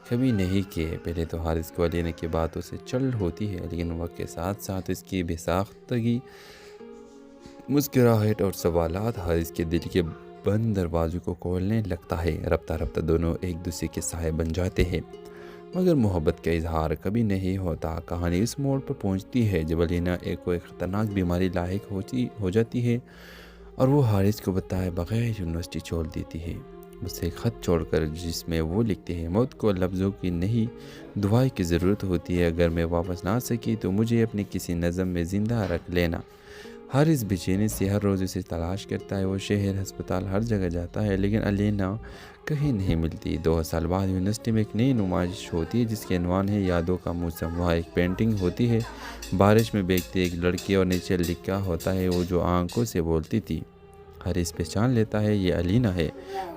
کبھی نہیں کہ پہلے تو حارث کو علینا کی باتوں سے چل ہوتی ہے، لیکن وقت کے ساتھ ساتھ اس کی بے ساختگی، مسکراہٹ اور سوالات حارث کے دل کے بند دروازوں کو کھولنے لگتا ہے۔ رفتہ رفتہ دونوں ایک دوسرے کے سائے بن جاتے ہیں، مگر محبت کا اظہار کبھی نہیں ہوتا۔ کہانی اس موڑ پر پہنچتی ہے جب علینا کوئی خطرناک بیماری لاحق ہو جاتی ہے اور وہ حارث کو بتائے بغیر یونیورسٹی چھوڑ دیتی ہے، اسے ایک خط چھوڑ کر جس میں وہ لکھتے ہیں، موت کو لفظوں کی نہیں دعائیں کی ضرورت ہوتی ہے، اگر میں واپس نہ آ سکی تو مجھے اپنے کسی نظم میں زندہ رکھ لینا۔ حارث بے چینی سے ہر روز اسے تلاش کرتا ہے، وہ شہر، ہسپتال، ہر جگہ جاتا ہے، لیکن علینا کہیں نہیں ملتی۔ 2 سال بعد یونیورسٹی میں ایک نئی نمائش ہوتی ہے جس کے عنوان ہے یادوں کا موسم۔ وہاں ایک پینٹنگ ہوتی ہے، بارش میں بھیگتی ایک لڑکی، اور نیچے لکھا ہوتا ہے وہ جو آنکھوں سے بولتی تھی۔ حارث پہچان لیتا ہے یہ علینا ہے۔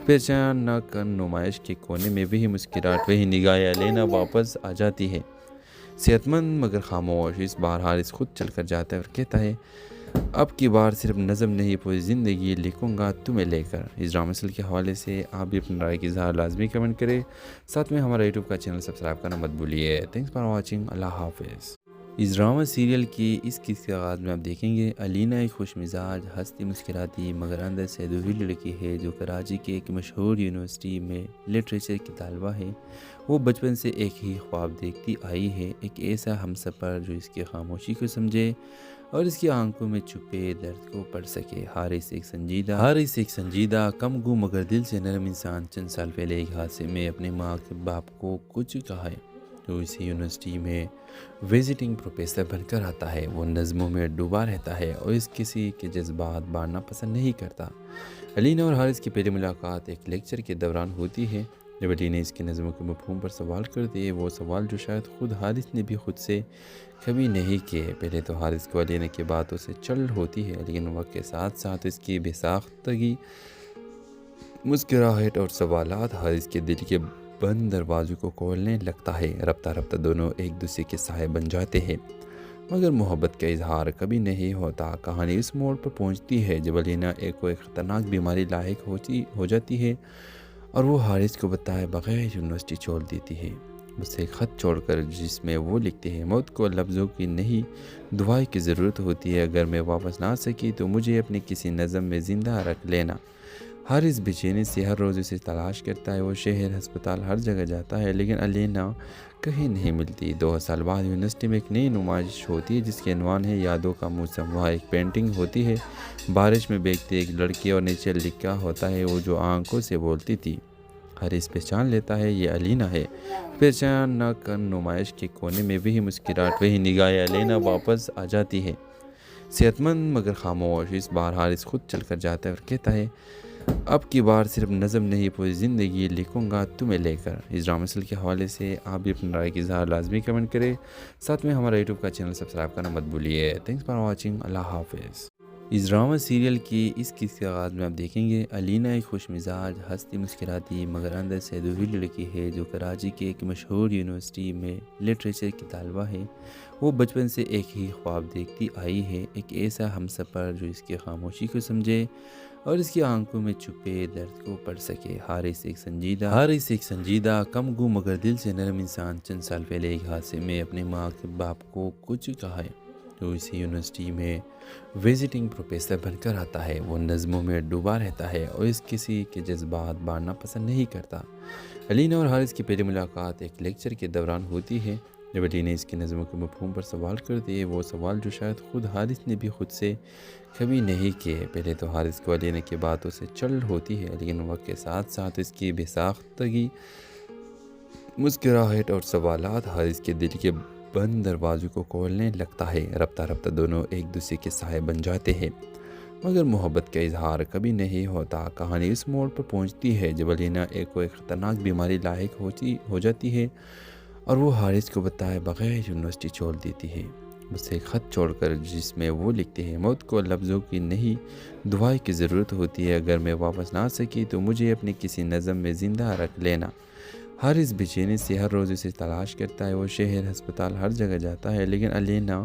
پہچان نہ کر نمائش کے کونے میں وہی مسکراہٹ، وہی نگاہیں، علینا واپس آ جاتی ہے، صحت مند مگر خاموش۔ اس بار حارث خود چل کر جاتا ہے اور کہتا ہے، اب کی بار صرف نظم نہیں پوری زندگی لکھوں گا تمہیں لے کر۔ اس ڈرامہ سیریل کے حوالے سے آپ بھی اپنی رائے کی اظہار لازمی کمنٹ کریں، ساتھ میں ہمارا یوٹیوب کا چینل سبسکرائب کرنا مت بھولیے۔ تھینکس فار واچنگ، اللہ حافظ۔ اس ڈرامہ سیریل کی اس قسط کے آغاز میں آپ دیکھیں گے علینا ایک خوش مزاج، ہنستی مسکراتی مگر اندر سے ادھوری لڑکی ہے جو کراچی کے ایک مشہور یونیورسٹی میں لٹریچر کی طالبہ ہے۔ وہ بچپن سے ایک ہی خواب دیکھتی آئی ہے، ایک ایسا ہمسفر جو اس کی خاموشی کو سمجھے اور اس کی آنکھوں میں چھپے درد کو پڑھ سکے۔ حارث ایک سنجیدہ کم گو مگر دل سے نرم انسان چند سال پہلے ایک حادثے میں اپنے ماں کے باپ کو کچھ کہا ہے، جو اسی یونیورسٹی میں وزٹنگ پروفیسر بن کر آتا ہے۔ وہ نظموں میں ڈوبا رہتا ہے اور اس کسی کے جذبات بانٹنا پسند نہیں کرتا۔ علینا اور حارث کی پہلی ملاقات ایک لیکچر کے دوران ہوتی ہے، جب علینا اس کے نظموں کے مفہوم پر سوال کرتی ہے، وہ سوال جو شاید خود حارث نے بھی خود سے کبھی نہیں کیے۔ پہلے تو حارث کو علینا کی باتوں سے چل ہوتی ہے، لیکن وقت کے ساتھ ساتھ اس کی بے ساختگی، مسکراہٹ اور سوالات حارث کے دل کے بند دروازوں کو کھولنے لگتا ہے۔ رفتہ رفتہ دونوں ایک دوسرے کے سائے بن جاتے ہیں، مگر محبت کا اظہار کبھی نہیں ہوتا۔ کہانی اس موڑ پر پہنچتی ہے جب علینا کوئی خطرناک بیماری لاحق ہو جاتی ہے اور وہ حارث کو بتائے بغیر یونیورسٹی چھوڑ دیتی ہے، اسے ایک خط چھوڑ کر جس میں وہ لکھتے ہیں، موت کو لفظوں کی نہیں دعائیں کی ضرورت ہوتی ہے، اگر میں واپس نہ آ سکی تو مجھے اپنے کسی نظم میں زندہ رکھ لینا۔ حارث بے چینی سے ہر روز اسے تلاش کرتا ہے، وہ شہر، ہسپتال، ہر جگہ جاتا ہے، لیکن علینا کہیں نہیں ملتی۔ 2 سال بعد یونیورسٹی میں ایک نئی نمائش ہوتی ہے جس کے عنوان ہے یادوں کا موسم۔ وہاں ایک پینٹنگ ہوتی ہے، بارش میں بھیگتی ایک لڑکی، اور نیچے لکھا ہوتا ہے وہ جو آنکھوں سے بولتی تھی۔ حارث پہچان لیتا ہے یہ علینا ہے۔ پہچان نہ کر نمائش کے کونے میں وہی مسکراہٹ، وہی نگاہیں، علینا واپس آ جاتی ہے، صحت مند مگر خاموش۔ اس بار حارث خود چل کر جاتا ہے اور کہتا ہے، اب کی بار صرف نظم نہیں پوری زندگی لکھوں گا تمہیں لے کر۔ اس ڈرامہ سیریل کے حوالے سے آپ بھی اپنی رائے کی اظہار لازمی کمنٹ کریں، ساتھ میں ہمارا یوٹیوب کا چینل سبسکرائب کرنا مت بھولیے۔ تھینکس فار واچنگ، اللہ حافظ۔ اس ڈرامہ سیریل کی اس قسط کے آغاز میں آپ دیکھیں گے علینا ایک خوش مزاج، ہنستی مسکراتی مگر اندر سے ادھوری لڑکی ہے جو کراچی کے ایک مشہور یونیورسٹی میں لٹریچر کی طالبہ ہے۔ وہ بچپن سے ایک ہی خواب دیکھتی آئی ہے، ایک ایسا ہمسفر جو اس کی خاموشی کو سمجھے اور اس کی آنکھوں میں چھپے درد کو پڑھ سکے۔ حارث ایک سنجیدہ کم گو مگر دل سے نرم انسان چند سال پہلے ایک حادثے میں اپنے ماں کے باپ کو کچھ کہا ہے، جو اسی یونیورسٹی میں وزٹنگ پروفیسر بن کر آتا ہے۔ وہ نظموں میں ڈوبا رہتا ہے اور اس کسی کے جذبات بانٹنا پسند نہیں کرتا۔ علینا اور حارث کی پہلی ملاقات ایک لیکچر کے دوران ہوتی ہے، جب علینا اس کے نظموں کے مفہوم پر سوال کرتی ہے، وہ سوال جو شاید خود حارث نے بھی خود سے کبھی نہیں کیے۔ پہلے تو حارث کو علینا کی باتوں سے چل ہوتی ہے، لیکن وقت کے ساتھ ساتھ اس کی بے ساختگی، مسکراہٹ اور سوالات حارث کے دل کے بند دروازوں کو کھولنے لگتا ہے۔ رفتہ رفتہ دونوں ایک دوسرے کے سائے بن جاتے ہیں، مگر محبت کا اظہار کبھی نہیں ہوتا۔ کہانی اس موڑ پر پہنچتی ہے جب علینا کوئی خطرناک بیماری لاحق ہو جاتی ہے اور وہ حارث کو بتائے بغیر یونیورسٹی چھوڑ دیتی ہے، اسے ایک خط چھوڑ کر جس میں وہ لکھتے ہیں، موت کو لفظوں کی نہیں دعائیں کی ضرورت ہوتی ہے، اگر میں واپس نہ آ سکی تو مجھے اپنے کسی نظم میں زندہ رکھ لینا۔ حارث بے چینی سے ہر روز اسے تلاش کرتا ہے، وہ شہر، ہسپتال، ہر جگہ جاتا ہے، لیکن علینا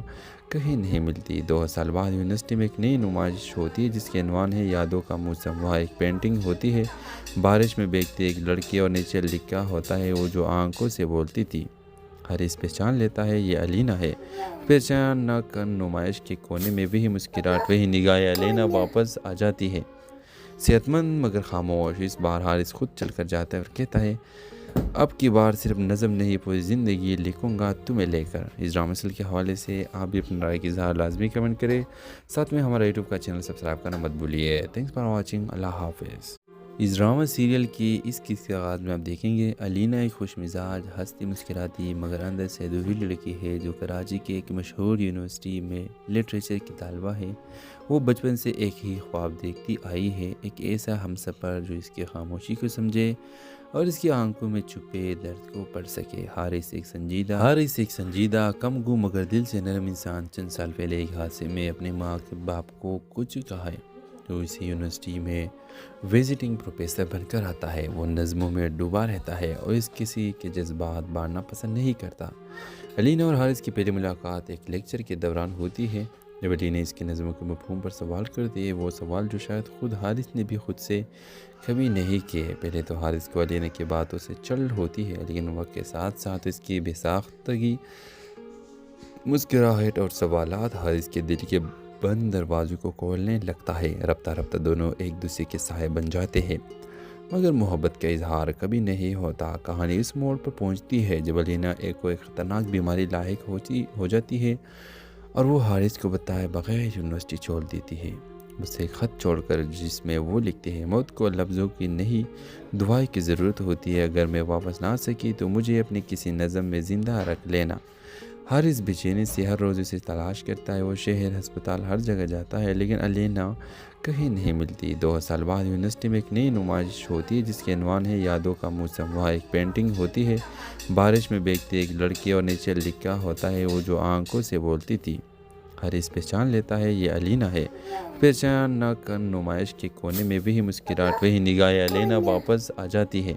کہیں نہیں ملتی۔ 2 سال بعد یونیورسٹی میں ایک نئی نمائش ہوتی ہے جس کے عنوان ہے یادوں کا موسم۔ وہاں ایک پینٹنگ ہوتی ہے بارش میں بھیگتی ایک لڑکی، اور نیچے لکھا ہوتا ہے وہ جو آنکھوں سے بولتی تھی۔ حارث پہچان لیتا ہے یہ علینا ہے۔ پہچان نہ کر نمائش کے کونے میں وہی مسکراہٹ، وہی نگاہ علینا واپس آ جاتی ہے، صحت مند مگر خاموش۔ اس بار حارث خود چل کر جاتا ہے اور کہتا ہے اب کی بار صرف نظم نہیں پوری زندگی لکھوں گا تمہیں لے کر۔ اس ڈرامہ سیریل کے حوالے سے آپ بھی اپنی رائے کی اظہار لازمی کمنٹ کریں، ساتھ میں ہمارا یوٹیوب کا چینل سبسکرائب کرنا مت بھولیے۔ تھینکس فار واچنگ، اللہ حافظ۔ اس ڈرامہ سیریل کی اس قسط کے آغاز میں آپ دیکھیں گے علینا ایک خوش مزاج، ہنستی مسکراتی مگر اندر سے ادھوری لڑکی ہے جو کراچی کے ایک مشہور یونیورسٹی میں لٹریچر کی طالبہ ہے۔ وہ بچپن سے ایک ہی خواب دیکھتی آئی ہے، ایک ایسا ہمسفر جو اس کی خاموشی کو سمجھے اور اس کی آنکھوں میں چھپے درد کو پڑھ سکے۔ حارث ایک سنجیدہ کم گو مگر دل سے نرم انسان چند سال پہلے ایک حادثے میں اپنے ماں کے باپ کو کچھ کہا ہے تو اسی یونیورسٹی میں وزٹنگ پروفیسر بن کر آتا ہے۔ وہ نظموں میں ڈوبا رہتا ہے اور اس کسی کے جذبات بانٹنا پسند نہیں کرتا۔ علینا اور حارث کی پہلی ملاقات ایک لیکچر کے دوران ہوتی ہے جب علینا اس کی نظموں کے مفہوم پر سوال کرتی ہے، وہ سوال جو شاید خود حارث نے بھی خود سے کبھی نہیں کیے۔ پہلے تو حارث کو علینا کی باتوں سے چل ہوتی ہے، لیکن وقت کے ساتھ ساتھ اس کی بے ساختگی، مسکراہٹ اور سوالات حارث کے دل کے بند دروازوں کو کھولنے لگتا ہے۔ رفتہ رفتہ دونوں ایک دوسرے کے سائے بن جاتے ہیں، مگر محبت کا اظہار کبھی نہیں ہوتا۔ کہانی اس موڑ پر پہنچتی ہے جب علینا ایک خطرناک بیماری لاحق ہو جاتی ہے اور وہ حارث کو بتائے بغیر یونیورسٹی چھوڑ دیتی ہے، اسے ایک خط چھوڑ کر جس میں وہ لکھتے ہیں موت کو لفظوں کی نہیں دعائیں کی ضرورت ہوتی ہے، اگر میں واپس نہ آ سکی تو مجھے اپنی کسی نظم میں زندہ رکھ لینا۔ حارث بے چینی سے ہر روز اسے تلاش کرتا ہے، وہ شہر، ہسپتال، ہر جگہ جاتا ہے لیکن علینا کہیں نہیں ملتی۔ 2 سال بعد یونیورسٹی میں ایک نئی نمائش ہوتی ہے جس کے عنوان ہے یادوں کا موسم۔ وہاں ایک پینٹنگ ہوتی ہے بارش میں بھیگتی ایک لڑکی، اور نیچے لکھا ہوتا ہے وہ جو آنکھوں سے بولتی تھی۔ حارث پہچان لیتا ہے یہ علینا ہے۔ پہچان نہ کر نمائش کے کونے میں وہی مسکراہٹ، وہی نگاہ علینا واپس آ جاتی ہے،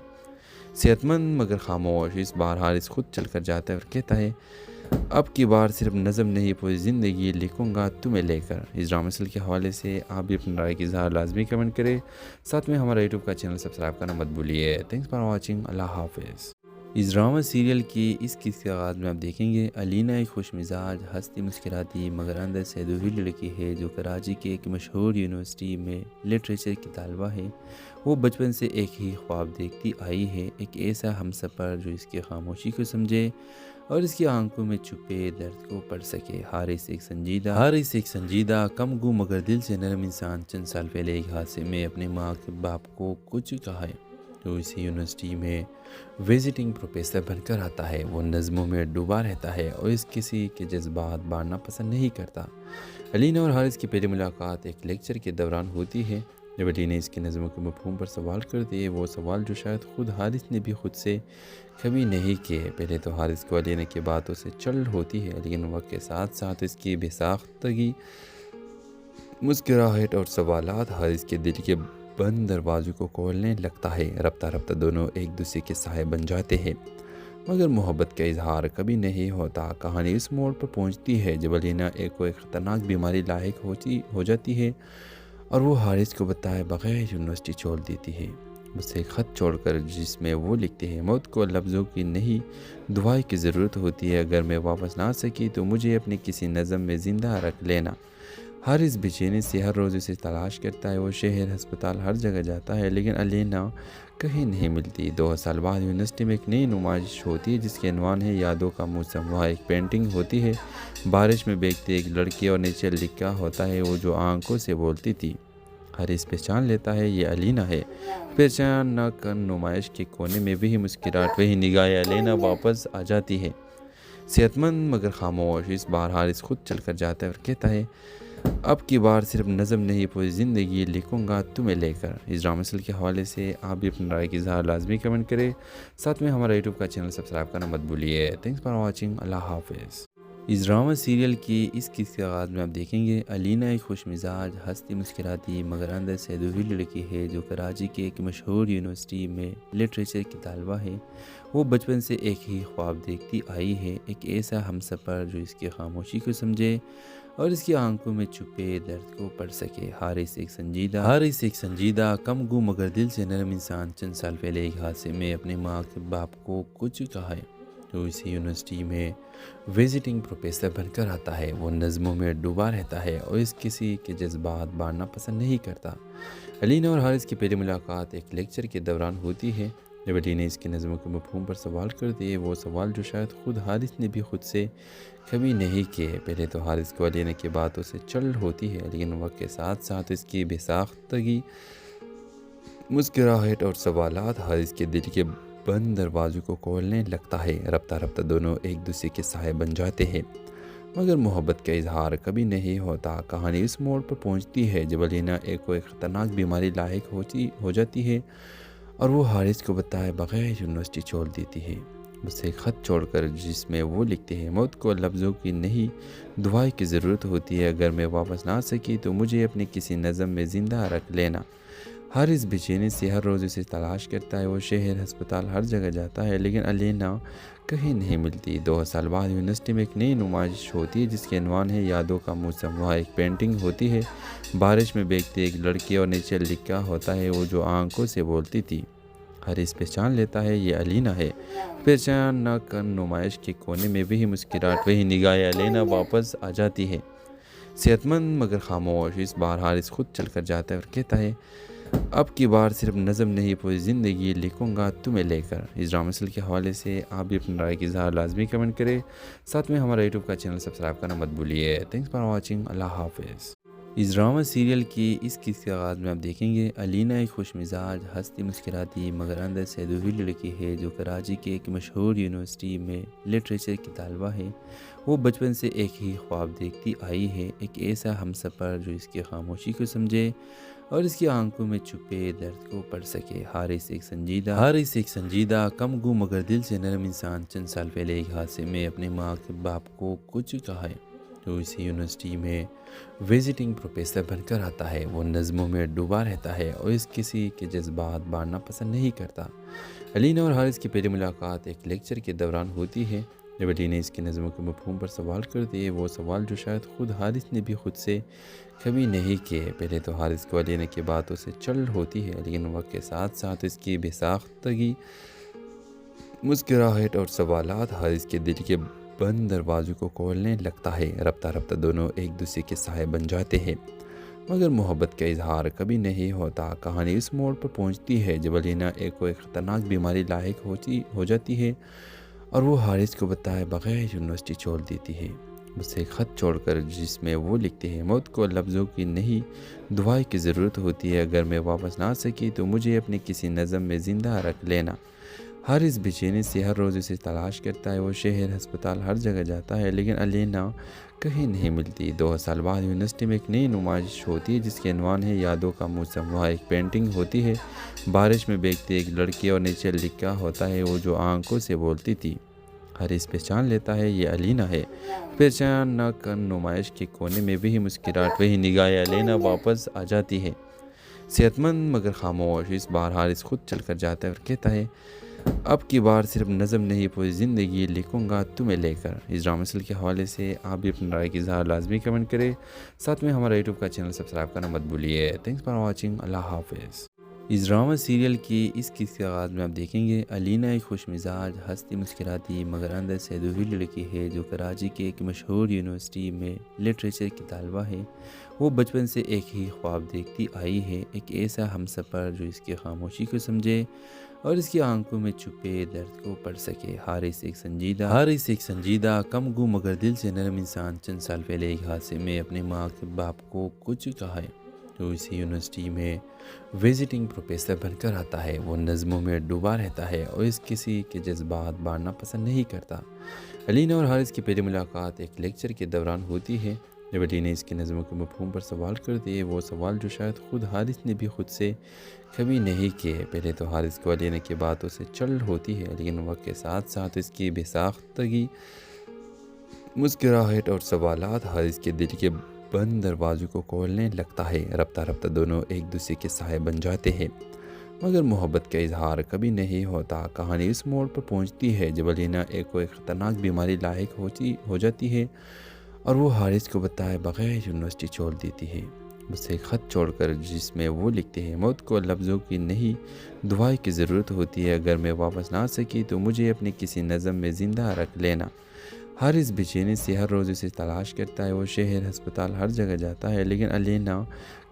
صحت مند مگر خاموش۔ اس بار حارث خود چل کر جاتا ہے اور کہتا ہے اب کی بار صرف نظم نہیں پوری زندگی لکھوں گا تمہیں لے کر۔ اس ڈرامہ سیریل کے حوالے سے آپ بھی اپنی رائے کی اظہار لازمی کمنٹ کریں، ساتھ میں ہمارا یوٹیوب کا چینل سبسکرائب کرنا مت بھولیے۔ تھینکس فار واچنگ، اللہ حافظ۔ اس ڈرامہ سیریل کی اس قسط کے آغاز میں آپ دیکھیں گے علینا ایک خوش مزاج، ہنستی مسکراتی مگر اندر سے ادھوری لڑکی ہے جو کراچی کے ایک مشہور یونیورسٹی میں لٹریچر کی طالبہ ہے۔ وہ بچپن سے ایک ہی خواب دیکھتی آئی ہے، ایک ایسا ہمسفر جو اس کی خاموشی کو سمجھے اور اس کی آنکھوں میں چھپے درد کو پڑھ سکے۔ حارث ایک سنجیدہ کم گو مگر دل سے نرم انسان چند سال پہلے ایک حادثے میں اپنے ماں کے باپ کو کچھ کہا ہے تو اسی یونیورسٹی میں وزٹنگ پروفیسر بن کر آتا ہے۔ وہ نظموں میں ڈوبا رہتا ہے اور اس کسی کے جذبات بانٹنا پسند نہیں کرتا۔ علینا اور حارث کی پہلی ملاقات ایک لیکچر کے دوران ہوتی ہے جب علینا اس کی نظموں کے مفہوم پر سوال کرتی ہے، وہ سوال جو شاید خود حارث نے بھی خود سے کبھی نہیں کیے۔ پہلے تو حارث کو علینا کی باتوں سے چل ہوتی ہے، لیکن وقت کے ساتھ ساتھ اس کی بے ساختگی، مسکراہٹ اور سوالات حارث کے دل کے بند دروازوں کو کھولنے لگتا ہے۔ رفتہ رفتہ دونوں ایک دوسرے کے سائے بن جاتے ہیں، مگر محبت کا اظہار کبھی نہیں ہوتا۔ کہانی اس موڑ پر پہنچتی ہے جب علینا ایک خطرناک بیماری لاحق ہو جاتی ہے اور وہ حارث کو بتائے بغیر یونیورسٹی چھوڑ دیتی ہے، اسے ایک خط چھوڑ کر جس میں وہ لکھتے ہیں موت کو لفظوں کی نہیں دعائیں کی ضرورت ہوتی ہے، اگر میں واپس نہ آ سکی تو مجھے اپنی کسی نظم میں زندہ رکھ لینا۔ حارث بے چینی سے ہر روز اسے تلاش کرتا ہے، وہ شہر، ہسپتال، ہر جگہ جاتا ہے لیکن علینا کہیں نہیں ملتی۔ 2 سال بعد یونیورسٹی میں ایک نئی نمائش ہوتی ہے جس کے عنوان ہے یادوں کا موسم۔ وہاں ایک پینٹنگ ہوتی ہے بارش میں بھیگتی ایک لڑکی، اور نیچے لکھا ہوتا ہے وہ جو آنکھوں سے بولتی تھی۔ حارث پہچان لیتا ہے یہ علینا ہے۔ پہچان نہ کر نمائش کے کونے میں وہی مسکراہٹ، وہی نگاہ علینا واپس آ جاتی ہے، صحت مند مگر خاموش۔ اس بار حارث خود چل کر جاتا ہے اور کہتا ہے اب کی بار صرف نظم نہیں پوری زندگی لکھوں گا تمہیں لے کر۔ اس ڈرامہ سیریل کے حوالے سے آپ بھی اپنی رائے کی اظہار لازمی کمنٹ کریں، ساتھ میں ہمارا یوٹیوب کا چینل سبسکرائب کرنا مت بھولیے۔ تھینکس فار واچنگ، اللہ حافظ۔ اس ڈرامہ سیریل کی اس قسط کے آغاز میں آپ دیکھیں گے علینا ایک خوش مزاج، ہنستی مسکراتی مگر اندر سے ادھوری لڑکی ہے جو کراچی کے ایک مشہور یونیورسٹی میں لٹریچر کی طالبہ ہے۔ وہ بچپن سے ایک ہی خواب دیکھتی آئی ہے، ایک ایسا ہم سفر جو اس کی خاموشی کو سمجھے اور اس کی آنکھوں میں چھپے درد کو پڑھ سکے۔ حارث ایک سنجیدہ کم گو مگر دل سے نرم انسان چند سال پہلے ایک حادثے میں اپنے ماں کے باپ کو کچھ کہا ہے۔ تو اسی یونیورسٹی میں وزٹنگ پروفیسر بن کر آتا ہے۔ وہ نظموں میں ڈوبا رہتا ہے اور اس کسی کے جذبات بانٹنا پسند نہیں کرتا۔ علینا اور حارث کی پہلی ملاقات ایک لیکچر کے دوران ہوتی ہے، جب علینا اس کی نظموں کے مفہوم پر سوال کرتی ہے، وہ سوال جو شاید خود حارث نے بھی خود سے کبھی نہیں کیے۔ پہلے تو حارث کو علینا کی باتوں سے چل ہوتی ہے، لیکن وقت کے ساتھ ساتھ اس کی بے ساختگی، مسکراہٹ اور سوالات حارث کے دل کے بند دروازوں کو کھولنے لگتا ہے۔ رفتہ رفتہ دونوں ایک دوسرے کے سائے بن جاتے ہیں، مگر محبت کا اظہار کبھی نہیں ہوتا۔ کہانی اس موڑ پر پہنچتی ہے جب علینا کوئی خطرناک بیماری لاحق ہو جاتی ہے اور وہ حارث کو بتائے بغیر یونیورسٹی چھوڑ دیتی ہے، اسے ایک خط چھوڑ کر جس میں وہ لکھتے ہیں، موت کو لفظوں کی نہیں دعائیں کی ضرورت ہوتی ہے، اگر میں واپس نہ آ سکی تو مجھے اپنی کسی نظم میں زندہ رکھ لینا۔ حارث بے چینی سے ہر روز اسے تلاش کرتا ہے، وہ شہر، ہسپتال، ہر جگہ جاتا ہے، لیکن علینا کہیں نہیں ملتی۔ 2 سال بعد یونیورسٹی میں ایک نئی نمائش ہوتی ہے جس کے عنوان ہے یادوں کا موسم۔ وہاں ایک پینٹنگ ہوتی ہے، بارش میں بھیگتی ایک لڑکی اور نیچے لکھا ہوتا ہے، وہ جو آنکھوں سے بولتی تھی۔ حارث پہچان لیتا ہے یہ علینا ہے۔ پہچان نہ کر نمائش کے کونے میں وہی مسکراہٹ، وہی نگاہیں علینا واپس آ جاتی ہے، صحت مند مگر خاموش۔ اس بار حارث خود چل کر جاتا ہے اور کہتا ہے، اب کی بار صرف نظم نہیں پوری زندگی لکھوں گا تمہیں لے کر۔ اس ڈرامہ سیریل کے حوالے سے آپ بھی اپنی رائے کی اظہار لازمی کمنٹ کریں، ساتھ میں ہمارا یوٹیوب کا چینل سبسکرائب کرنا مت بھولیے۔ تھینکس فار واچنگ، اللہ حافظ۔ اس ڈرامہ سیریل کی اس قسط کے آغاز میں آپ دیکھیں گے علینا ایک خوش مزاج، ہنستی مسکراتی مگر اندر سے ادھوری لڑکی ہے جو کراچی کے ایک مشہور یونیورسٹی میں لٹریچر کی طالبہ ہے۔ وہ بچپن سے ایک ہی خواب دیکھتی آئی ہے، ایک ایسا ہم سفر جو اس کی خاموشی کو سمجھے اور اس کی آنکھوں میں چھپے درد کو پڑھ سکے۔ حارث ایک سنجیدہ کم گو مگر دل سے نرم انسان چند سال پہلے ایک حادثے میں اپنے ماں کے باپ کو کچھ کہا ہے۔ تو اسی یونیورسٹی میں وزٹنگ پروفیسر بن کر آتا ہے۔ وہ نظموں میں ڈوبا رہتا ہے اور اس کسی کے جذبات بانٹنا پسند نہیں کرتا۔ علینا اور حارث کی پہلی ملاقات ایک لیکچر کے دوران ہوتی ہے، جب علینا اس کی نظموں کے مفہوم پر سوال کرتی ہے، وہ سوال جو شاید خود حارث نے بھی خود سے کبھی نہیں کیے۔ پہلے تو حارث کو علینا کی باتوں سے چل ہوتی ہے، لیکن وقت کے ساتھ ساتھ اس کی بے ساختگی، مسکراہٹ اور سوالات حارث کے دل کے بند دروازوں کو کھولنے لگتا ہے۔ رفتہ رفتہ دونوں ایک دوسرے کے سائے بن جاتے ہیں، مگر محبت کا اظہار کبھی نہیں ہوتا۔ کہانی اس موڑ پر پہنچتی ہے جب علینا کوئی خطرناک بیماری لاحق ہو جاتی ہے اور وہ حارث کو بتائے بغیر یونیورسٹی چھوڑ دیتی ہے، اسے ایک خط چھوڑ کر جس میں وہ لکھتے ہیں، موت کو لفظوں کی نہیں دعائیں کی ضرورت ہوتی ہے، اگر میں واپس نہ آ سکی تو مجھے اپنی کسی نظم میں زندہ رکھ لینا۔ حارث بے چینی سے ہر روز اسے تلاش کرتا ہے، وہ شہر، ہسپتال، ہر جگہ جاتا ہے، لیکن علینا کہیں نہیں ملتی۔ 2 سال بعد یونیورسٹی میں ایک نئی نمائش ہوتی ہے جس کے عنوان ہے یادوں کا موسم۔ وہاں ایک پینٹنگ ہوتی ہے، بارش میں بھیگتی ایک لڑکی اور نیچے لکھا ہوتا ہے، وہ جو آنکھوں سے بولتی تھی۔ حارث پہچان لیتا ہے یہ علینا ہے۔ پہچان نہ کر نمائش کے کونے میں وہی مسکراہٹ، وہی نگاہیں علینا واپس آ جاتی ہے، صحت مند مگر خاموش۔ اس بار حارث خود چل کر جاتا ہے اور کہتا ہے، اب کی بار صرف نظم نہیں پوری زندگی لکھوں گا تمہیں لے کر۔ اس ڈرامہ سیریل کے حوالے سے آپ بھی اپنی رائے کی اظہار لازمی کمنٹ کریں، ساتھ میں ہمارا یوٹیوب کا چینل سبسکرائب کرنا مت بھولیے۔ تھینکس فار واچنگ، اللہ حافظ۔ اس ڈرامہ سیریل کی اس قسط کے آغاز میں آپ دیکھیں گے علینا ایک خوش مزاج، ہنستی مسکراتی مگر اندر سے ادھوری لڑکی ہے جو کراچی کے ایک مشہور یونیورسٹی میں لٹریچر کی طالبہ ہے۔ وہ بچپن سے ایک ہی خواب دیکھتی آئی ہے، ایک ایسا ہم سفر جو اس کی خاموشی کو سمجھے اور اس کی آنکھوں میں چھپے درد کو پڑھ سکے۔ حارث ایک سنجیدہ کم گو مگر دل سے نرم انسان چند سال پہلے ایک حادثے میں اپنے ماں کے باپ کو کچھ کہا ہے۔ تو اسی یونیورسٹی میں وزٹنگ پروفیسر بن کر آتا ہے۔ وہ نظموں میں ڈوبا رہتا ہے اور اس کسی کے جذبات بانٹنا پسند نہیں کرتا۔ علینا اور حارث کی پہلی ملاقات ایک لیکچر کے دوران ہوتی ہے، جب علینا اس کی نظموں کے مفہوم پر سوال کرتی ہے، وہ سوال جو شاید خود حارث نے بھی خود سے کبھی نہیں کیے۔ پہلے تو حارث کو علینا کی باتوں سے چل ہوتی ہے، لیکن وقت کے ساتھ ساتھ اس کی بے ساختگی، مسکراہٹ اور سوالات حارث کے دل کے بند دروازوں کو کھولنے لگتا ہے۔ رفتہ رفتہ دونوں ایک دوسرے کے سائے بن جاتے ہیں، مگر محبت کا اظہار کبھی نہیں ہوتا۔ کہانی اس موڑ پر پہنچتی ہے جب علینا ایک خطرناک بیماری لاحق ہو جاتی ہے اور وہ حارث کو بتائے بغیر یونیورسٹی چھوڑ دیتی ہے، اسے خط چھوڑ کر جس میں وہ لکھتے ہیں موت کو لفظوں کی نہیں دعائیں کی ضرورت ہوتی ہے، اگر میں واپس نہ آ سکی تو مجھے اپنے کسی نظم میں زندہ رکھ لینا۔ حارث بے چینی سے ہر روز اسے تلاش کرتا ہے، وہ شہر ہسپتال ہر جگہ جاتا ہے لیکن علینا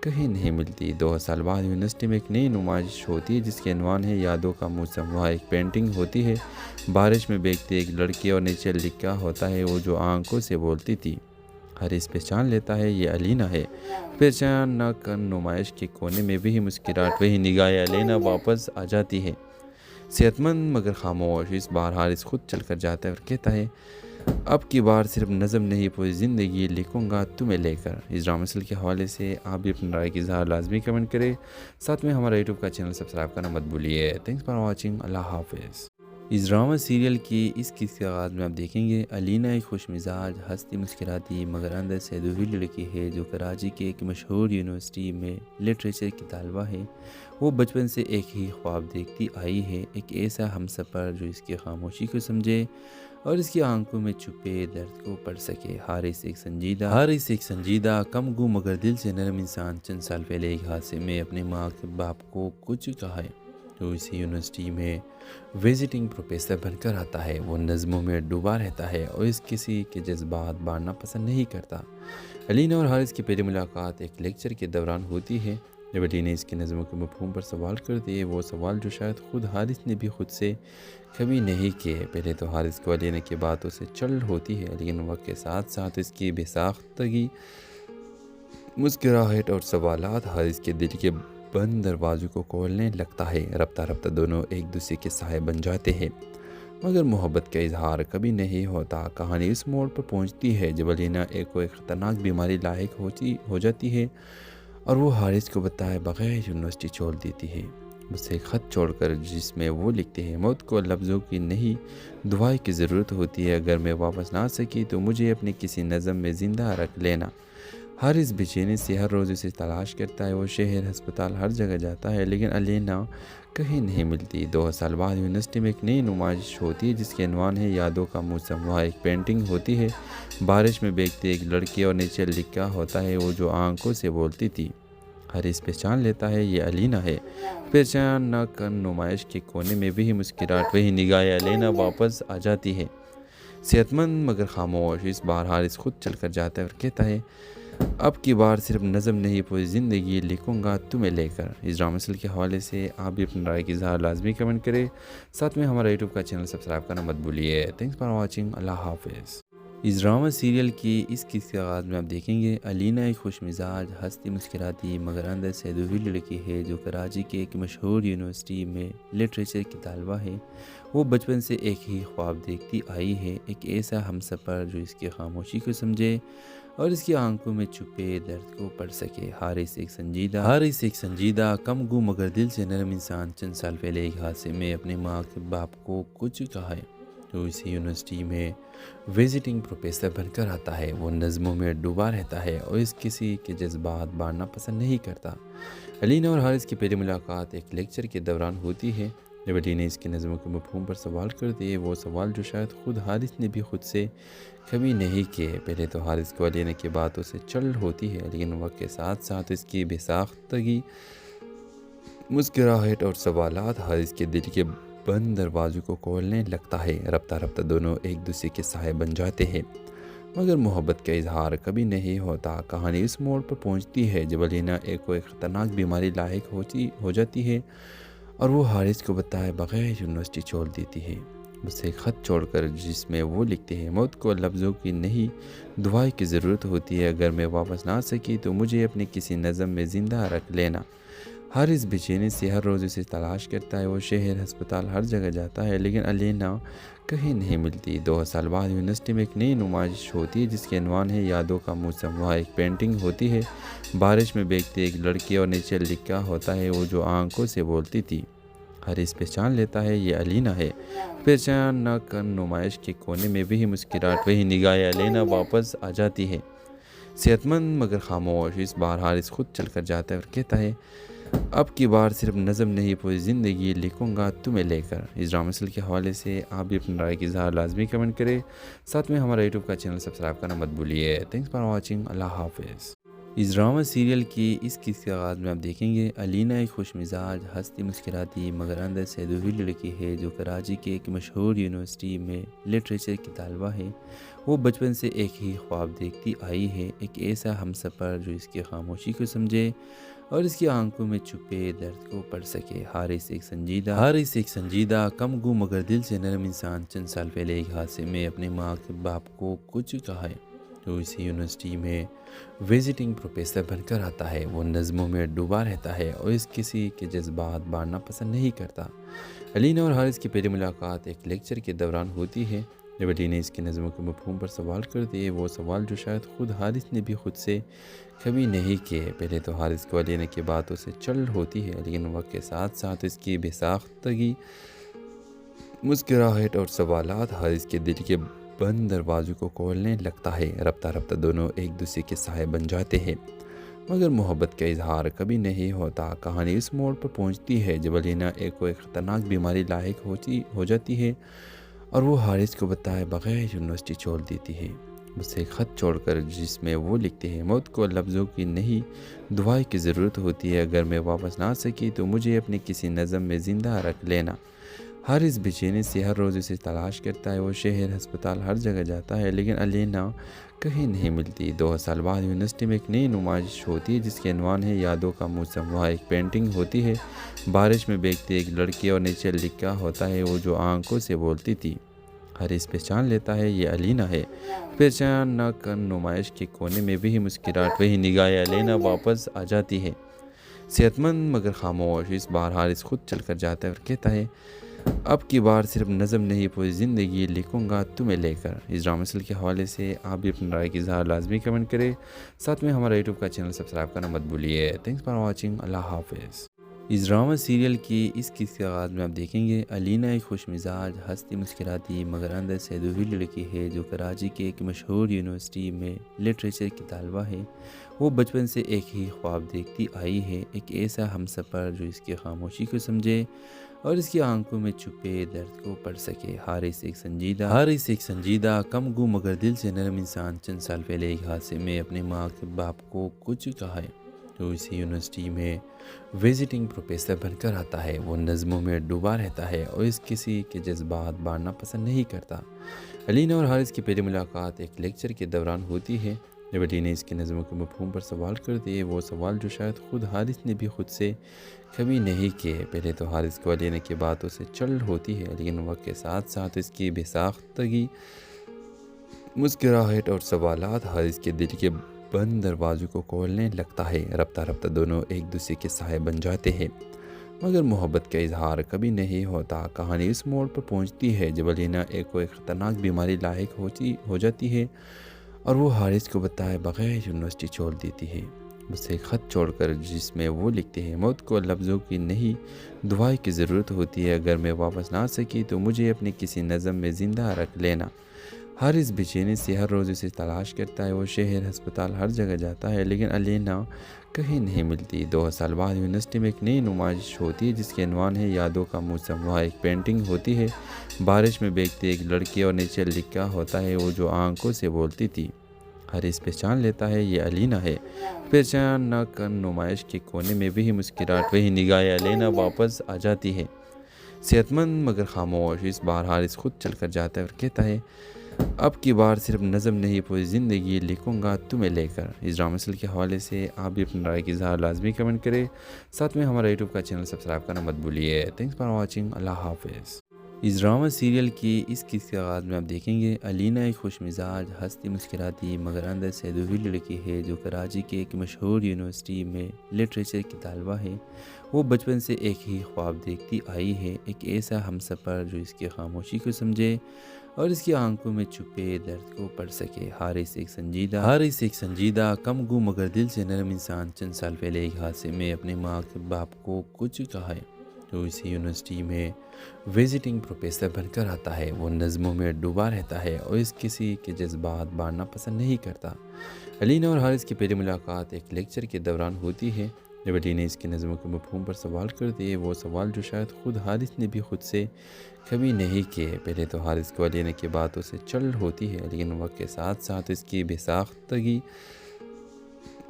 کہیں نہیں ملتی۔ 2 سال بعد یونیورسٹی میں ایک نئی نمائش ہوتی ہے جس کے عنوان ہے یادوں کا موسم۔ وہاں ایک پینٹنگ ہوتی ہے بارش میں بھیگتی ایک لڑکی اور نیچے لکھا ہوتا ہے وہ جو آنکھوں سے بولتی تھی۔ حارث پہچان لیتا ہے یہ علینا ہے۔ پہچان نہ کر نمائش کے کونے میں وہی مسکراہٹ، وہی نگاہیں، علینا واپس آ جاتی ہے، صحت مند مگر خاموش۔ اس بار حارث خود چل کر جاتا ہے اور کہتا ہے اب کی بار صرف نظم نہیں پوری زندگی لکھوں گا تمہیں لے کر۔ اس ڈرامہ سیریل کے حوالے سے آپ بھی اپنی رائے کی اظہار لازمی کمنٹ کریں، ساتھ میں ہمارا یوٹیوب کا چینل سبسکرائب کرنا مت بھولیے۔ تھینکس فار واچنگ، اللہ حافظ۔ اس ڈرامہ سیریل کی اس قسط کے آغاز میں آپ دیکھیں گے علینا ایک خوش مزاج، ہنستی مسکراتی مگر اندر سے ادھوری لڑکی ہے جو کراچی کے ایک مشہور یونیورسٹی میں لٹریچر کی طالبہ ہے۔ وہ بچپن سے ایک ہی خواب دیکھتی آئی ہے، ایک ایسا ہمسفر جو اس کی خاموشی کو سمجھے اور اس کی آنکھوں میں چھپے درد کو پڑھ سکے۔ حارث ایک سنجیدہ کم گو مگر دل سے نرم انسان چند سال پہلے ایک حادثے میں اپنے ماں کے باپ کو کچھ کہا ہے تو اسی یونیورسٹی میں وزٹنگ پروفیسر بن کر آتا ہے۔ وہ نظموں میں ڈوبا رہتا ہے اور اس کسی کے جذبات بانٹنا پسند نہیں کرتا۔ علینا اور حارث کی پہلی ملاقات ایک لیکچر کے دوران ہوتی ہے جب علینا اس کی نظموں کے مفہوم پر سوال کرتی ہے، وہ سوال جو شاید خود حارث نے بھی خود سے کبھی نہیں کیے۔ پہلے تو حارث کو علینا کی باتوں سے چل ہوتی ہے لیکن وقت کے ساتھ ساتھ اس کی بے ساختگی، مسکراہٹ اور سوالات حارث کے دل کے بند دروازوں کو کھولنے لگتا ہے۔ رفتہ رفتہ دونوں ایک دوسرے کے سائے بن جاتے ہیں مگر محبت کا اظہار کبھی نہیں ہوتا۔ کہانی اس موڑ پر پہنچتی ہے جب علینا ایک خطرناک بیماری لاحق ہو جاتی ہے اور وہ حارث کو بتائے بغیر یونیورسٹی چھوڑ دیتی ہے، اسے خط چھوڑ کر جس میں وہ لکھتے ہیں موت کو لفظوں کی نہیں دعائیں کی ضرورت ہوتی ہے، اگر میں واپس نہ آ سکی تو مجھے اپنے کسی نظم میں زندہ رکھ لینا۔ حارث بے چینی سے ہر روز اسے تلاش کرتا ہے، وہ شہر ہسپتال ہر جگہ جاتا ہے لیکن علینا کہیں نہیں ملتی۔ 2 سال بعد یونیورسٹی میں ایک نئی نمائش ہوتی ہے جس کے عنوان ہے یادوں کا موسم۔ وہاں ایک پینٹنگ ہوتی ہے بارش میں بھیگتی ایک لڑکی اور نیچے لکھا ہوتا ہے وہ جو آنکھوں سے بولتی تھی۔ حارث پہچان لیتا ہے یہ علینا ہے۔ پہچان نہ کر نمائش کے کونے میں وہی مسکراہٹ، وہی نگاہیں، علینا واپس آ جاتی ہے، صحت مند مگر خاموش۔ اس بار حارث خود چل کر جاتا ہے اور کہتا ہے اب کی بار صرف نظم نہیں پوری زندگی لکھوں گا تمہیں لے کر۔ اس ڈرامہ سیریل کے حوالے سے آپ بھی اپنی رائے کی اظہار لازمی کمنٹ کریں، ساتھ میں ہمارا یوٹیوب کا چینل سبسکرائب کرنا مت بھولیے۔ تھینکس فار واچنگ، اللہ حافظ۔ اس ڈرامہ سیریل کی اس قسط کے آغاز میں آپ دیکھیں گے علینا ایک خوش مزاج، ہنستی مسکراتی مگر اندر سے ادھوری لڑکی ہے جو کراچی کے ایک مشہور یونیورسٹی میں لٹریچر کی طالبہ ہے۔ وہ بچپن سے ایک ہی خواب دیکھتی آئی ہے، ایک ایسا ہمسفر جو اس کی خاموشی کو سمجھے اور اس کی آنکھوں میں چھپے درد کو پڑھ سکے۔ حارث ایک سنجیدہ کم گو مگر دل سے نرم انسان چند سال پہلے ایک حادثے میں اپنے ماں کے باپ کو کچھ کہا ہے تو اسی یونیورسٹی میں وزٹنگ پروفیسر بن کر آتا ہے۔ وہ نظموں میں ڈوبا رہتا ہے اور اس کسی کے جذبات بانٹنا پسند نہیں کرتا۔ علینا اور حارث کی پہلی ملاقات ایک لیکچر کے دوران ہوتی ہے جب علینا اس کی نظموں کے مفہوم پر سوال کرتی ہے، وہ سوال جو شاید خود حارث نے بھی خود سے کبھی نہیں کیے۔ پہلے تو حارث کو علینا کی باتوں سے چل ہوتی ہے لیکن وقت کے ساتھ ساتھ اس کی بے ساختگی، مسکراہٹ اور سوالات حارث کے دل کے بند دروازوں کو کھولنے لگتا ہے۔ رفتہ رفتہ دونوں ایک دوسرے کے سائے بن جاتے ہیں مگر محبت کا اظہار کبھی نہیں ہوتا۔ کہانی اس موڑ پر پہنچتی ہے جب علینا ایک خطرناک بیماری لاحق ہو جاتی ہے اور وہ حارث کو بتائے بغیر یونیورسٹی چھوڑ دیتی ہے، اسے خط چھوڑ کر جس میں وہ لکھتے ہیں موت کو لفظوں کی نہیں دعائیں کی ضرورت ہوتی ہے، اگر میں واپس نہ آ سکی تو مجھے اپنے کسی نظم میں زندہ رکھ لینا۔ حارث بے چینی سے ہر روز اسے تلاش کرتا ہے، وہ شہر ہسپتال ہر جگہ جاتا ہے لیکن علینا کہیں نہیں ملتی۔ 2 سال بعد یونیورسٹی میں ایک نئی نمائش ہوتی ہے جس کے عنوان ہے یادوں کا موسم۔ وہاں ایک پینٹنگ ہوتی ہے بارش میں بھیگتی ایک لڑکی اور نیچے لکھا ہوتا ہے وہ جو آنکھوں سے بولتی تھی۔ حارث پہچان لیتا ہے یہ علینا ہے۔ پہچان نہ کر نمائش کے کونے میں وہی مسکراہٹ، وہی نگاہیں، علینا واپس آ جاتی ہے، صحت مند مگر خاموش۔ اس بار حارث خود چل کر جاتا ہے اور کہتا ہے اب کی بار صرف نظم نہیں پوری زندگی لکھوں گا تمہیں لے کر۔ اس ڈرامہ سیریل کے حوالے سے آپ بھی اپنی رائے کی اظہار لازمی کمنٹ کریں، ساتھ میں ہمارا یوٹیوب کا چینل سبسکرائب کرنا مت بھولیے۔ تھینکس فار واچنگ، اللہ حافظ۔ اس ڈرامہ سیریل کی اس قسط کے آغاز میں آپ دیکھیں گے علینا ایک خوش مزاج، ہنستی مسکراتی مگر اندر سے ادھوری لڑکی ہے جو کراچی کے ایک مشہور یونیورسٹی میں لٹریچر کی طالبہ ہے۔ وہ بچپن سے ایک ہی خواب دیکھتی آئی ہے، ایک ایسا ہم سفر جو اس کی خاموشی کو سمجھے اور اس کی آنکھوں میں چھپے درد کو پڑھ سکے۔ حارث ایک سنجیدہ کم گو مگر دل سے نرم انسان چند سال پہلے ایک حادثے میں اپنے ماں کے باپ کو کچھ کہا ہے۔ تو اسی یونیورسٹی میں وزٹنگ پروفیسر بن کر آتا ہے۔ وہ نظموں میں ڈوبا رہتا ہے اور اس کسی کے جذبات بانٹنا پسند نہیں کرتا۔ علینا اور حارث کی پہلی ملاقات ایک لیکچر کے دوران ہوتی ہے جب علینا اس کی نظموں کے مفہوم پر سوال کرتی ہے، وہ سوال جو شاید خود حارث نے بھی خود سے کبھی نہیں کیے۔ پہلے تو حارث کو علینا کی باتوں سے چل ہوتی ہے، لیکن وقت کے ساتھ ساتھ اس کی بے ساختگی، مسکراہٹ اور سوالات حارث کے دل کے بند دروازوں کو کھولنے لگتا ہے۔ رفتہ رفتہ دونوں ایک دوسرے کے سائے بن جاتے ہیں، مگر محبت کا اظہار کبھی نہیں ہوتا۔ کہانی اس موڑ پر پہنچتی ہے جب علینا ایک خطرناک بیماری لاحق ہو جاتی ہے اور وہ حارث کو بتائے بغیر یونیورسٹی چھوڑ دیتی ہے، اسے خط چھوڑ کر، جس میں وہ لکھتے ہیں موت کو لفظوں کی نہیں دعائیں کی ضرورت ہوتی ہے، اگر میں واپس نہ آ سکی تو مجھے اپنے کسی نظم میں زندہ رکھ لینا۔ حارث بے چینی سے ہر روز اسے تلاش کرتا ہے، وہ شہر، ہسپتال، ہر جگہ جاتا ہے، لیکن علینا کہیں نہیں ملتی۔ 2 سال بعد یونیورسٹی میں ایک نئی نمائش ہوتی ہے جس کے عنوان ہے یادوں کا موسم۔ وہاں ایک پینٹنگ ہوتی ہے، بارش میں بھیگتی ایک لڑکی، اور نیچے لکھا ہوتا ہے وہ جو آنکھوں سے بولتی تھی۔ حارث پہچان لیتا ہے یہ علینا ہے۔ پہچان نہ کر نمائش کے کونے میں وہی مسکراہٹ، وہی نگاہیں، علینا واپس آ جاتی ہے، صحت مند مگر خاموش۔ اس بار حارث خود چل کر جاتا ہے اور کہتا ہے اب کی بار صرف نظم نہیں پوری زندگی لکھوں گا تمہیں لے کر۔ اس ڈرامہ سیریل کے حوالے سے آپ بھی اپنی رائے کی اظہار لازمی کمنٹ کریں، ساتھ میں ہمارا یوٹیوب کا چینل سبسکرائب کرنا مت بھولیے۔ تھینکس فار واچنگ، اللہ حافظ۔ اس ڈرامہ سیریل کی اس قسط کے آغاز میں آپ دیکھیں گے علینا ایک خوش مزاج، ہنستی مسکراتی مگر اندر سے ادھوری لڑکی ہے جو کراچی کے ایک مشہور یونیورسٹی میں لٹریچر کی طالبہ ہے۔ وہ بچپن سے ایک ہی خواب دیکھتی آئی ہے، ایک ایسا ہم سفر جو اس کی خاموشی کو سمجھے اور اس کی آنکھوں میں چھپے درد کو پڑھ سکے۔ حارث ایک سنجیدہ کم گو مگر دل سے نرم انسان چند سال پہلے ایک حادثے میں اپنے ماں کے باپ کو کچھ کہا ہے۔ تو اسی یونیورسٹی میں وزٹنگ پروفیسر بن کر آتا ہے۔ وہ نظموں میں ڈوبا رہتا ہے اور اس کسی کے جذبات بانٹنا پسند نہیں کرتا۔ علینا اور حارث کی پہلی ملاقات ایک لیکچر کے دوران ہوتی ہے جب علینا اس کی نظموں کے مفہوم پر سوال کرتی ہے، وہ سوال جو شاید خود حارث نے بھی خود سے کبھی نہیں کیے۔ پہلے تو حارث کو علینا کی باتوں سے چل ہوتی ہے، لیکن وقت کے ساتھ ساتھ اس کی بے ساختگی، مسکراہٹ اور سوالات حارث کے دل کے بند دروازوں کو کھولنے لگتا ہے۔ رفتہ رفتہ دونوں ایک دوسرے کے سائے بن جاتے ہیں، مگر محبت کا اظہار کبھی نہیں ہوتا۔ کہانی اس موڑ پر پہنچتی ہے جب علینا ایک خطرناک بیماری لاحق ہو جاتی ہے اور وہ حارث کو بتائے بغیر یونیورسٹی چھوڑ دیتی ہے، اسے خط چھوڑ کر، جس میں وہ لکھتے ہیں موت کو لفظوں کی نہیں دعائیں کی ضرورت ہوتی ہے، اگر میں واپس نہ آ سکی تو مجھے اپنے کسی نظم میں زندہ رکھ لینا۔ حارث بے چینی سے ہر روز اسے تلاش کرتا ہے، وہ شہر، ہسپتال، ہر جگہ جاتا ہے، لیکن علینا کہیں نہیں ملتی۔ 2 سال بعد یونیورسٹی میں ایک نئی نمائش ہوتی ہے جس کے عنوان ہے یادوں کا موسم۔ وہاں ایک پینٹنگ ہوتی ہے، بارش میں بھیگتی ایک لڑکی، اور نیچے لکھا ہوتا ہے وہ جو آنکھوں سے بولتی تھی۔ حارث پہچان لیتا ہے یہ علینا ہے۔ پہچان نہ کر نمائش کے کونے میں وہی مسکراہٹ، وہی نگاہیں، علینا واپس آ جاتی ہے، صحت مند مگر خاموش۔ اس بار حارث خود چل کر جاتا ہے اور کہتا ہے اب کی بار صرف نظم نہیں پوری زندگی لکھوں گا تمہیں لے کر۔ اس ڈرامہ سیریل کے حوالے سے آپ بھی اپنی رائے کی اظہار لازمی کمنٹ کریں، ساتھ میں ہمارا یوٹیوب کا چینل سبسکرائب کرنا مت بھولیے۔ تھینکس فار واچنگ، اللہ حافظ۔ اس ڈرامہ سیریل کی اس قسط کے آغاز میں آپ دیکھیں گے علینا ایک خوش مزاج، ہنستی مسکراتی مگر اندر سے ادھوری لڑکی ہے جو کراچی کے ایک مشہور یونیورسٹی میں لٹریچر کی طالبہ ہے۔ وہ بچپن سے ایک ہی خواب دیکھتی آئی ہے، ایک ایسا ہم سفر جو اس کی خاموشی کو سمجھے اور اس کی آنکھوں میں چھپے درد کو پڑھ سکے۔ حارث ایک سنجیدہ کم گو مگر دل سے نرم انسان چند سال پہلے ایک حادثے میں اپنے ماں کے باپ کو کچھ کہا ہے۔ تو اسی یونیورسٹی میں وزٹنگ پروفیسر بن کر آتا ہے۔ وہ نظموں میں ڈوبا رہتا ہے اور اس کسی کے جذبات بانٹنا پسند نہیں کرتا۔ علینا اور حارث کی پہلی ملاقات ایک لیکچر کے دوران ہوتی ہے جب علی نے اس کی نظموں کے مفہوم پر سوال کر دیے، وہ سوال جو شاید خود حارث نے بھی خود سے کبھی نہیں کیے۔ پہلے تو حارث کو علی نے کی باتوں سے چل ہوتی ہے، لیکن وقت کے ساتھ ساتھ اس کی بے ساختگی،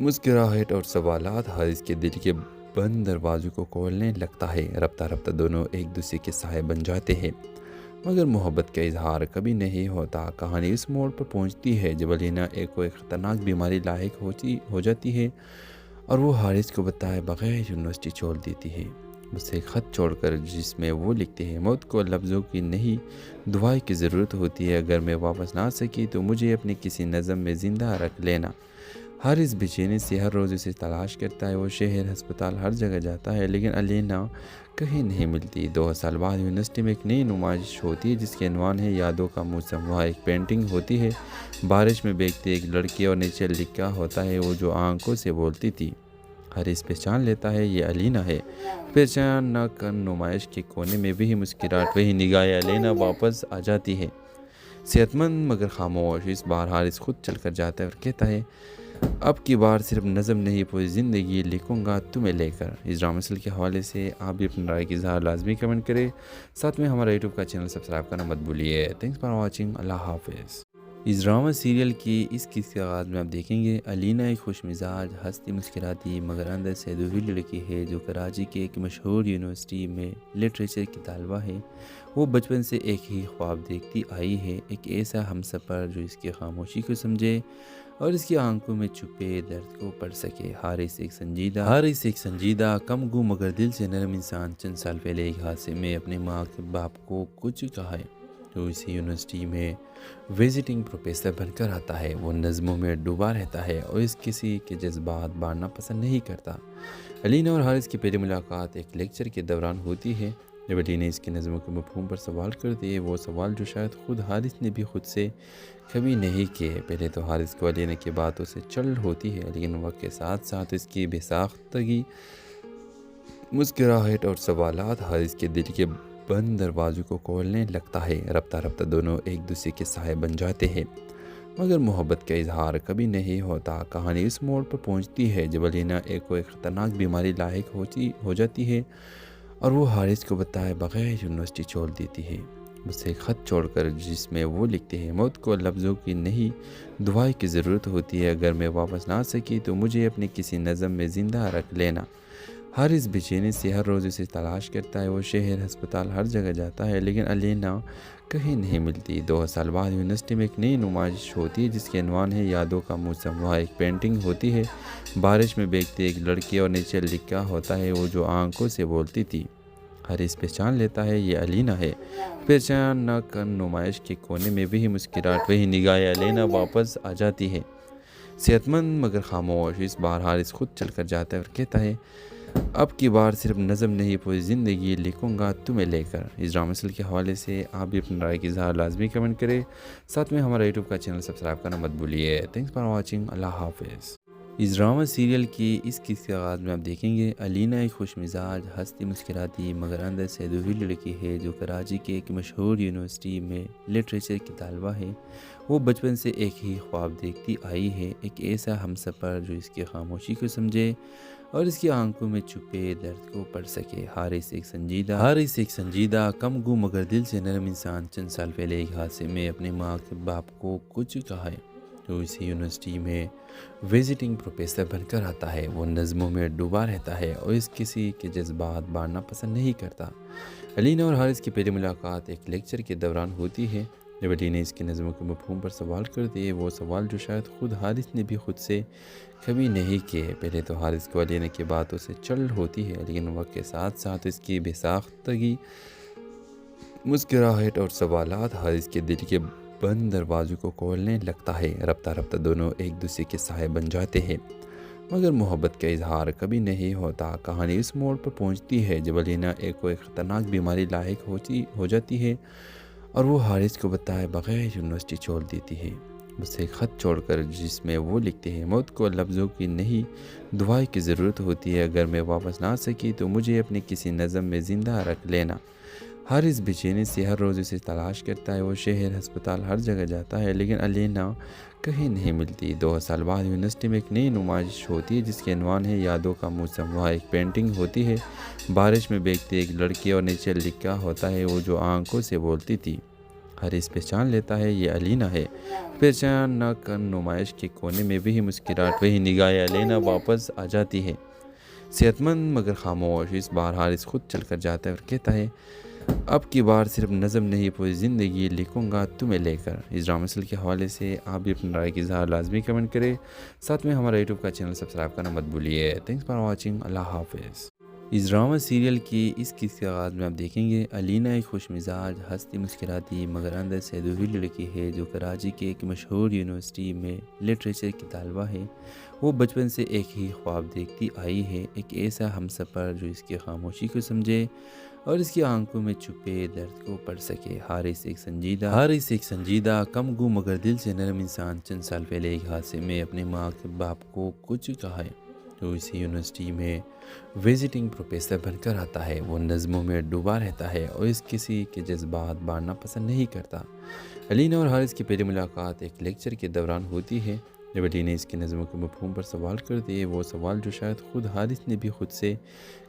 مسکراہٹ اور سوالات حارث کے دل کے بند دروازوں کو کھولنے لگتا ہے۔ رفتہ رفتہ دونوں ایک دوسرے کے سائے بن جاتے ہیں، مگر محبت کا اظہار کبھی نہیں ہوتا۔ کہانی اس موڑ پر پہنچتی ہے جب علینا ایک خطرناک بیماری لاحق ہو جاتی ہے اور وہ حارث کو بتائے بغیر یونیورسٹی چھوڑ دیتی ہے۔ اسے ایک خط چھوڑ کر جس میں وہ لکھتے ہیں، موت کو لفظوں کی نہیں دعائیں کی ضرورت ہوتی ہے، اگر میں واپس نہ آ سکی تو مجھے اپنی کسی نظم میں زندہ رکھ لینا۔ حارث بے چینی سے ہر روز اسے تلاش کرتا ہے، وہ شہر، ہسپتال، ہر جگہ جاتا ہے، لیکن علینا کہیں نہیں ملتی۔ 2 سال بعد یونیورسٹی میں ایک نئی نمائش ہوتی ہے جس کے عنوان ہے یادوں کا موسم۔ وہاں ایک پینٹنگ ہوتی ہے، بارش میں بھیگتی ایک لڑکی، اور نیچے لکھا ہوتا ہے وہ جو آنکھوں سے بولتی تھی۔ حارث پہچان لیتا ہے یہ علینا ہے۔ پہچان نہ کر نمائش کے کونے میں وہی مسکراہٹ، وہی نگاہ علینا واپس آ جاتی ہے، صحت مند مگر خاموش۔ اس بار حارث خود چل کر جاتا ہے اور کہتا ہے، اب کی بار صرف نظم نہیں پوری زندگی لکھوں گا تمہیں لے کر۔ اس ڈرامہ سیریل کے حوالے سے آپ بھی اپنی رائے کی اظہار لازمی کمنٹ کریں، ساتھ میں ہمارا یوٹیوب کا چینل سبسکرائب کرنا مت بھولیے۔ تھینکس فار واچنگ، اللہ حافظ۔ اس ڈرامہ سیریل کی اس قسط کے آغاز میں آپ دیکھیں گے علینا ایک خوش مزاج، ہنستی مسکراتی مگر اندر سے ادھوری لڑکی ہے جو کراچی کے ایک مشہور یونیورسٹی میں لٹریچر کی طالبہ ہے۔ وہ بچپن سے ایک ہی خواب دیکھتی آئی ہے، ایک ایسا ہمسفر جو اس کی خاموشی کو سمجھے اور اس کی آنکھوں میں چھپے درد کو پڑھ سکے۔ حارث ایک سنجیدہ، کم گو مگر دل سے نرم انسان چند سال پہلے ایک حادثے میں اپنے ماں کے باپ کو کچھ کہا ہے۔ جو اسی یونیورسٹی میں وزٹنگ پروفیسر بن کر آتا ہے، وہ نظموں میں ڈوبا رہتا ہے اور اس کسی کے جذبات بانٹنا پسند نہیں کرتا۔ علینا اور حارث کی پہلی ملاقات ایک لیکچر کے دوران ہوتی ہے۔ جب علی نے اس کی نظموں کے مفہوم پر سوال کر دیے، وہ سوال جو شاید خود حارث نے بھی خود سے کبھی نہیں کیے۔ پہلے تو حارث کو علینا کی باتوں سے چل ہوتی ہے، لیکن وقت کے ساتھ ساتھ اس کی بے ساختگی، مسکراہٹ اور سوالات حارث کے دل کے بند دروازوں کو کھولنے لگتا ہے۔ رفتہ رفتہ دونوں ایک دوسرے کے سائے بن جاتے ہیں، مگر محبت کا اظہار کبھی نہیں ہوتا۔ کہانی اس موڑ پر پہنچتی ہے جب علینا ایک خطرناک بیماری لاحق ہو جاتی ہے اور وہ حارث کو بتائے بغیر یونیورسٹی چھوڑ دیتی ہے۔ اسے ایک خط چھوڑ کر جس میں وہ لکھتے ہیں، موت کو لفظوں کی نہیں دعائیں کی ضرورت ہوتی ہے، اگر میں واپس نہ آ سکی تو مجھے اپنی کسی نظم میں زندہ رکھ لینا۔ حارث بے چینی سے ہر روز اسے تلاش کرتا ہے، وہ شہر، ہسپتال، ہر جگہ جاتا ہے، لیکن علینا کہیں نہیں ملتی۔ 2 سال بعد یونیورسٹی میں ایک نئی نمائش ہوتی ہے جس کے عنوان ہے یادوں کا موسم۔ وہاں ایک پینٹنگ ہوتی ہے، بارش میں بھیگتی ایک لڑکی، اور نیچے لکھا ہوتا ہے وہ جو آنکھوں سے بولتی تھی۔ حارث پہچان لیتا ہے یہ علینا ہے۔ پہچان نہ کر نمائش کے کونے میں وہی مسکراہٹ، وہی نگاہ علینا واپس آ جاتی ہے، صحت مند مگر خاموش۔ اس بار حارث خود چل کر جاتا ہے اور کہتا ہے، اب کی بار صرف نظم نہیں پوری زندگی لکھوں گا تمہیں لے کر۔ اس ڈرامہ سیریل کے حوالے سے آپ بھی اپنی رائے کی اظہار لازمی کمنٹ کریں، ساتھ میں ہمارا یوٹیوب کا چینل سبسکرائب کرنا مت بھولیے۔ تھینکس فار واچنگ، اللہ حافظ۔ اس ڈرامہ سیریل کی اس قسط کے آغاز میں آپ دیکھیں گے علینا ایک خوش مزاج، ہنستی مسکراتی مگر اندر سے ادھوری لڑکی ہے جو کراچی کے ایک مشہور یونیورسٹی میں لٹریچر کی طالبہ ہے۔ وہ بچپن سے ایک ہی خواب دیکھتی آئی ہے، ایک ایسا ہمسفر جو اس کی خاموشی کو سمجھے اور اس کی آنکھوں میں چھپے درد کو پڑھ سکے۔ حارث ایک سنجیدہ، کم گو مگر دل سے نرم انسان چند سال پہلے ایک حادثے میں اپنے ماں کے باپ کو کچھ کہا ہے۔ جو اسی یونیورسٹی میں وزٹنگ پروفیسر بن کر آتا ہے، وہ نظموں میں ڈوبا رہتا ہے اور اس کسی کے جذبات بانٹنا پسند نہیں کرتا۔ علینا اور حارث کی پہلی ملاقات ایک لیکچر کے دوران ہوتی ہے۔ جب علی نے اس کی نظموں کے مفہوم پر سوال کر دیے، وہ سوال جو شاید خود حارث نے بھی خود سے کبھی نہیں کیے۔ پہلے تو حارث کو علینا کی باتوں سے چل ہوتی ہے، لیکن وقت کے ساتھ ساتھ اس کی بے ساختگی، مسکراہٹ اور سوالات حارث کے دل کے بند دروازوں کو کھولنے لگتا ہے۔ رفتہ رفتہ دونوں ایک دوسرے کے سائے بن جاتے ہیں، مگر محبت کا اظہار کبھی نہیں ہوتا۔ کہانی اس موڑ پر پہنچتی ہے جب علینا ایک خطرناک بیماری لاحق ہو جاتی ہے اور وہ حارث کو بتائے بغیر یونیورسٹی چھوڑ دیتی ہے۔ اسے ایک خط چھوڑ کر جس میں وہ لکھتے ہیں، موت کو لفظوں کی نہیں دعائیں کی ضرورت ہوتی ہے، اگر میں واپس نہ آ سکی تو مجھے اپنی کسی نظم میں زندہ رکھ لینا۔ حارث بے چینی سے ہر روز اسے تلاش کرتا ہے، وہ شہر، ہسپتال، ہر جگہ جاتا ہے لیکن الینا کہیں نہیں ملتی۔ 2 سال بعد یونیورسٹی میں ایک نئی نمائش ہوتی ہے جس کے عنوان ہے یادوں کا موسم۔ وہاں ایک پینٹنگ ہوتی ہے بارش میں بھیگتی ایک لڑکی، اور نیچے لکھا ہوتا ہے وہ جو آنکھوں سے بولتی تھی۔ حارث پہچان لیتا ہے یہ الینا ہے۔ پہچان نہ کر نمائش کے کونے میں وہی مسکراہٹ، وہی نگاہیں، الینا واپس آ جاتی ہے، صحت مند مگر خاموش۔ اس بار حارث خود چل کر جاتا ہے اور کہتا ہے اب کی بار صرف نظم نہیں پوری زندگی لکھوں گا تمہیں لے کر۔ اس ڈرامہ سل کے حوالے سے آپ بھی اپنی رائے کی اظہار لازمی کمنٹ کریں، ساتھ میں ہمارا یوٹیوب کا چینل سبسکرائب کرنا مت بھولیے۔ تھینکس فار واچنگ، اللہ حافظ۔ اس ڈرامہ سیریل کی اس قسط کے آغاز میں آپ دیکھیں گے الینا ایک خوش مزاج، ہنستی مسکراتی مگر اندر سے ادھوری لڑکی ہے جو کراچی کے ایک مشہور یونیورسٹی میں لٹریچر کی طالبہ ہے۔ وہ بچپن سے ایک ہی خواب دیکھتی آئی ہے، ایک ایسا ہمسفر جو اس کی خاموشی کو سمجھے اور اس کی آنکھوں میں چھپے درد کو پڑھ سکے۔ حارث ایک سنجیدہ کم گو مگر دل سے نرم انسان چند سال پہلے ایک حادثے میں اپنے ماں کے باپ کو کچھ کہا ہے، تو اسی یونیورسٹی میں وزٹنگ پروفیسر بن کر آتا ہے۔ وہ نظموں میں ڈوبا رہتا ہے اور اس کسی کے جذبات بانٹنا پسند نہیں کرتا۔ الینا اور حارث کی پہلی ملاقات ایک لیکچر کے دوران ہوتی ہے جب الینا اس کی نظموں کے مفہوم پر سوال کرتی ہے، وہ سوال جو شاید خود حارث نے بھی خود سے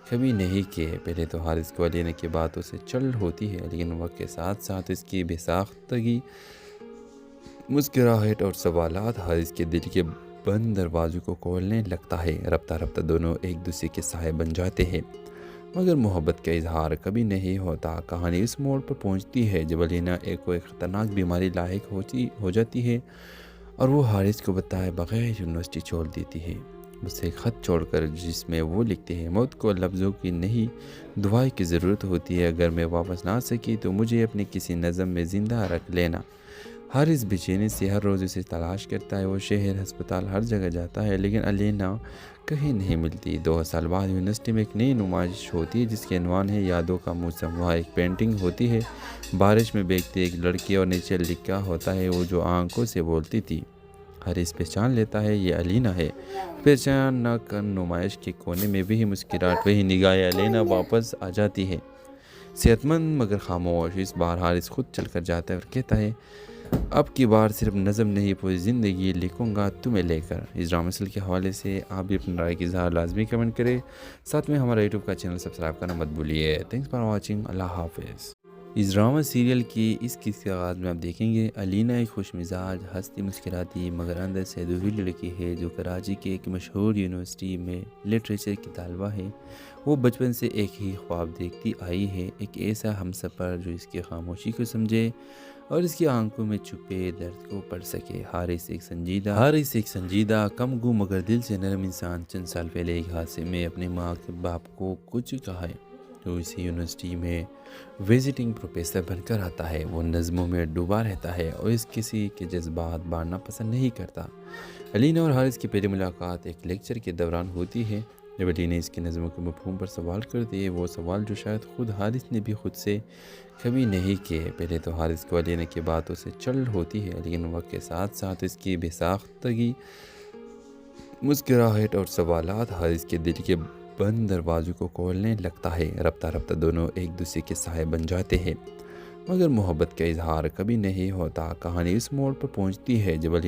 کبھی نہیں کیے۔ پہلے تو حارث کو الینا کی باتوں سے چڑھ ہوتی ہے لیکن وقت کے ساتھ ساتھ اس کی بے ساختگی، مسکراہٹ اور سوالات حارث کے دل کے بند دروازوں کو کھولنے لگتا ہے۔ رفتہ رفتہ دونوں ایک دوسرے کے سائے بن جاتے ہیں، مگر محبت کا اظہار کبھی نہیں ہوتا۔ کہانی اس موڑ پر پہنچتی ہے جب الینا ایک خطرناک بیماری لاحق ہو جاتی ہے اور وہ حارث کو بتائے بغیر یونیورسٹی چھوڑ دیتی ہے، اسے ایک خط چھوڑ کر جس میں وہ لکھتے ہیں موت کو لفظوں کی نہیں دعائیں کی ضرورت ہوتی ہے، اگر میں واپس نہ آ سکی تو مجھے اپنی کسی نظم میں زندہ رکھ لینا۔ حارث بے چینی سے ہر روز اسے تلاش کرتا ہے، وہ شہر، ہسپتال، ہر جگہ جاتا ہے لیکن الینا کہیں نہیں ملتی۔ 2 سال بعد یونیورسٹی میں ایک نئی نمائش ہوتی ہے جس کے عنوان ہے یادوں کا موسم۔ وہاں ایک پینٹنگ ہوتی ہے بارش میں بھیگتی ایک لڑکی، اور نیچے لکھا ہوتا ہے وہ جو آنکھوں سے بولتی تھی۔ حارث پہچان لیتا ہے یہ الینا ہے۔ پہچان نہ کر نمائش کے کونے میں وہی مسکراہٹ، وہی نگاہیں، الینا واپس آ جاتی ہے، صحت مند مگر خاموش۔ اس بار حارث خود چل کر جاتا ہے اور کہتا ہے اب کی بار صرف نظم نہیں پوری زندگی لکھوں گا تمہیں لے کر۔ اس ڈرامہ سل کے حوالے سے آپ بھی اپنی رائے کی اظہار لازمی کمنٹ کریں، ساتھ میں ہمارا یوٹیوب کا چینل سبسکرائب کرنا مت بھولیے۔ تھینکس فار واچنگ، اللہ حافظ۔ اس ڈرامہ سیریل کی اس قسط کے آغاز میں آپ دیکھیں گے الینا ایک خوش مزاج، ہنستی مسکراتی مگر اندر سے ادھوری لڑکی ہے جو کراچی کے ایک مشہور یونیورسٹی میں لٹریچر کی طالبہ ہے۔ وہ بچپن سے ایک ہی خواب دیکھتی آئی ہے، ایک ایسا ہمسفر جو اس کی خاموشی کو سمجھے اور اس کی آنکھوں میں چھپے درد کو پڑھ سکے۔ حارث ایک سنجیدہ کم گو مگر دل سے نرم انسان چند سال پہلے ایک حادثے میں اپنے ماں کے باپ کو کچھ کہا ہے، تو اسی یونیورسٹی میں وزٹنگ پروفیسر بن کر آتا ہے۔ وہ نظموں میں ڈوبا رہتا ہے اور اس کسی کے جذبات بانٹنا پسند نہیں کرتا۔ الینا اور حارث کی پہلی ملاقات ایک لیکچر کے دوران ہوتی ہے جب الینا اس کی نظموں کے مفہوم پر سوال کرتی ہے، وہ سوال جو شاید خود حارث نے بھی خود سے کبھی نہیں کیے۔ پہلے تو حارث کو الینا کی باتوں سے چڑھ ہوتی ہے لیکن وقت کے ساتھ ساتھ اس کی بے ساختگی، مسکراہٹ اور سوالات حارث کے دل کے بند دروازوں کو کھولنے لگتا ہے۔ رفتہ رفتہ دونوں ایک دوسرے کے سائے بن جاتے ہیں، مگر محبت کا اظہار کبھی نہیں ہوتا۔ کہانی اس موڑ پر پہنچتی ہے جب الینا